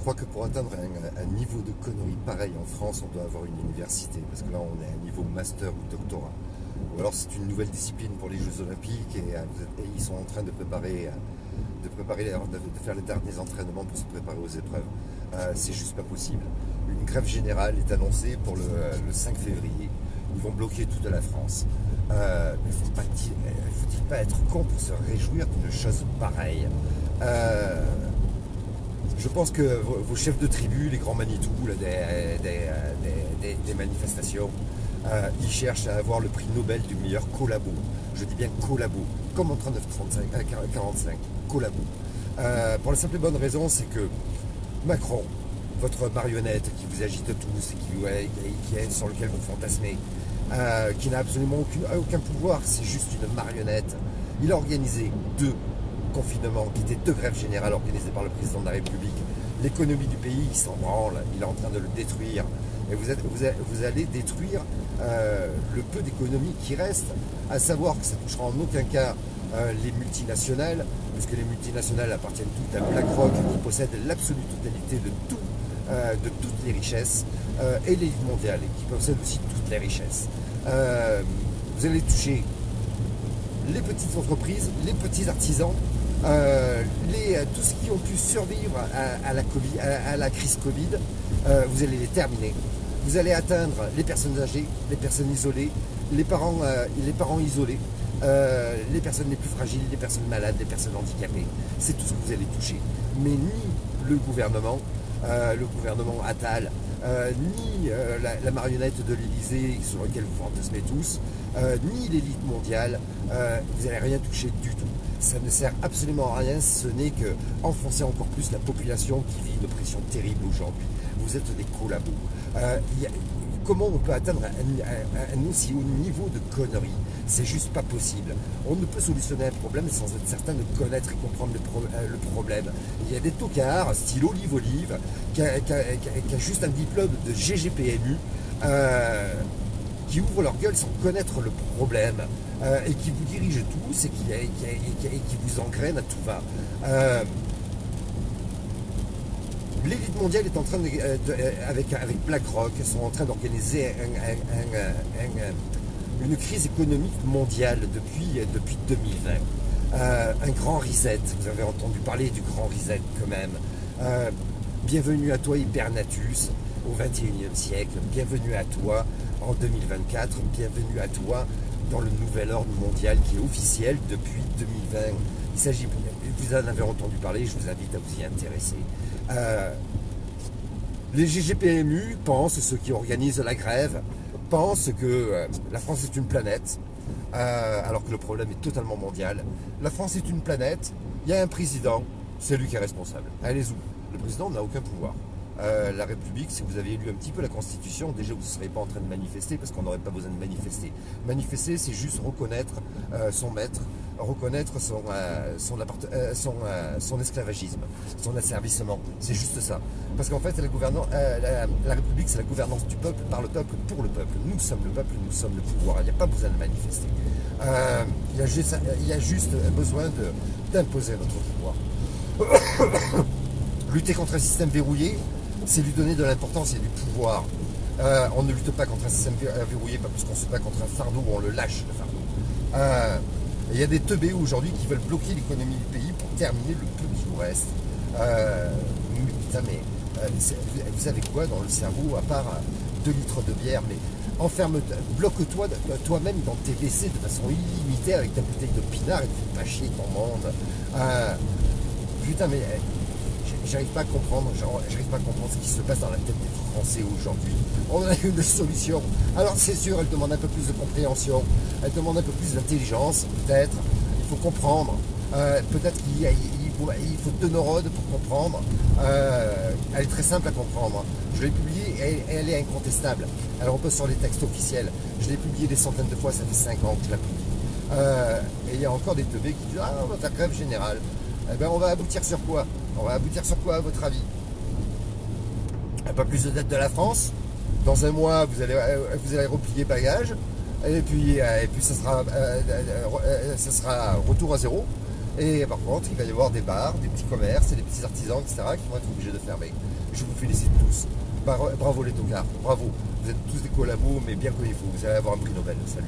crois que pour atteindre un niveau de connerie pareil en France, on doit avoir une université, parce que là on est à un niveau master ou doctorat. Ou alors c'est une nouvelle discipline pour les Jeux Olympiques et ils sont en train de préparer, de faire les derniers entraînements pour se préparer aux épreuves. C'est juste pas possible. Une grève générale est annoncée pour le 5 février. Ils vont bloquer toute la France. Mais faut-il pas être con pour se réjouir d'une chose pareille? Je pense que vos chefs de tribu, les grands Manitou là, des manifestations, ils cherchent à avoir le prix Nobel du meilleur collabo. Je dis bien collabo, comme en 39-45, collabo. Pour la simple et bonne raison, c'est que Macron, votre marionnette qui vous agite tous et sur lequel vous fantasmez, qui n'a absolument aucun pouvoir, c'est juste une marionnette. Il a organisé 2 confinements, qui étaient 2 grèves générales organisées par le président de la République. L'économie du pays, il s'en branle, il est en train de le détruire. Et vous allez détruire le peu d'économie qui reste, à savoir que ça ne touchera en aucun cas les multinationales, puisque les multinationales appartiennent toutes à BlackRock, qui possède l'absolue totalité de toutes les richesses, et l'élite mondiale, qui possède aussi toutes les richesses. Vous allez toucher les petites entreprises, les petits artisans, tous ceux qui ont pu survivre à la crise Covid, vous allez les terminer. Vous allez atteindre les personnes âgées, les personnes isolées, les parents isolés, les personnes les plus fragiles, les personnes malades, les personnes handicapées. C'est tout ce que vous allez toucher. Mais ni le gouvernement Attal, ni la marionnette de l'Élysée sur laquelle vous fantasmez tous, ni l'élite mondiale, vous n'allez rien toucher du tout. Ça ne sert absolument à rien, ce n'est que enfoncer encore plus la population qui vit une pression terrible aujourd'hui. Vous êtes des collabos. Comment on peut atteindre un aussi haut niveau de conneries? C'est juste pas possible. On ne peut solutionner un problème sans être certain de connaître et comprendre le problème. Il y a des tocards, style Olive, qui a juste un diplôme de GGPMU, qui ouvrent leur gueule sans connaître le problème, et qui vous dirigent tous et qui vous engrainent à tout va. L'élite mondiale est en train avec BlackRock, sont en train d'organiser une crise économique mondiale depuis 2020. Un grand reset, vous avez entendu parler du grand reset quand même. Bienvenue à toi Hypernatus au XXIe siècle, bienvenue à toi en 2024, bienvenue à toi dans le nouvel ordre mondial qui est officiel depuis 2020. Il s'agit, vous en avez entendu parler, je vous invite à vous y intéresser. Les GGPMU pensent, ceux qui organisent la grève, pensent que la France est une planète, alors que le problème est totalement mondial. La France est une planète, il y a un président, c'est lui qui est responsable. Allez-y, le président n'a aucun pouvoir. La République, si vous avez lu un petit peu la Constitution, déjà vous ne seriez pas en train de manifester parce qu'on n'aurait pas besoin de manifester. Manifester, c'est juste reconnaître son maître, reconnaître son esclavagisme, son asservissement. C'est juste ça. Parce qu'en fait, la République, c'est la gouvernance du peuple, par le peuple, pour le peuple. Nous sommes le peuple, nous sommes le pouvoir. Il n'y a pas besoin de manifester. Il y a juste besoin d'imposer notre pouvoir. Lutter contre un système verrouillé, c'est lui donner de l'importance et du pouvoir. On ne lutte pas contre un système verrouillé, pas plus qu'on se bat contre un fardeau où on le lâche, le fardeau. Il y a des teubés aujourd'hui qui veulent bloquer l'économie du pays pour terminer le peu qui nous reste. Putain, mais vous savez quoi dans le cerveau, à part 2 litres de bière, mais bloque-toi toi-même dans tes WC de façon illimitée avec ta bouteille de pinard et ne fais pas chier ton monde. Putain, mais... J'arrive pas à comprendre ce qui se passe dans la tête des Français aujourd'hui. On a une solution. Alors c'est sûr, elle demande un peu plus de compréhension, elle demande un peu plus d'intelligence, peut-être. Il faut comprendre. Peut-être qu'il faut 2 neurones pour comprendre. Elle est très simple à comprendre. Je l'ai publiée et elle est incontestable. Elle repose sur les textes officiels. Je l'ai publiée des centaines de fois, ça fait 5 ans que je la publie. Et il y a encore des teubés qui disent « Ah, on va faire grève générale ». Eh ben, on va aboutir sur quoi? On va aboutir sur quoi à votre avis? Pas plus de dette de la France. Dans un mois, vous allez replier bagages. Et puis ça sera retour à zéro. Et par contre, il va y avoir des bars, des petits commerces et des petits artisans, etc., qui vont être obligés de fermer. Je vous félicite tous. Bravo les tocards, bravo. Vous êtes tous des collabos, mais bien comme il faut. Vous allez avoir un prix Nobel. Salut.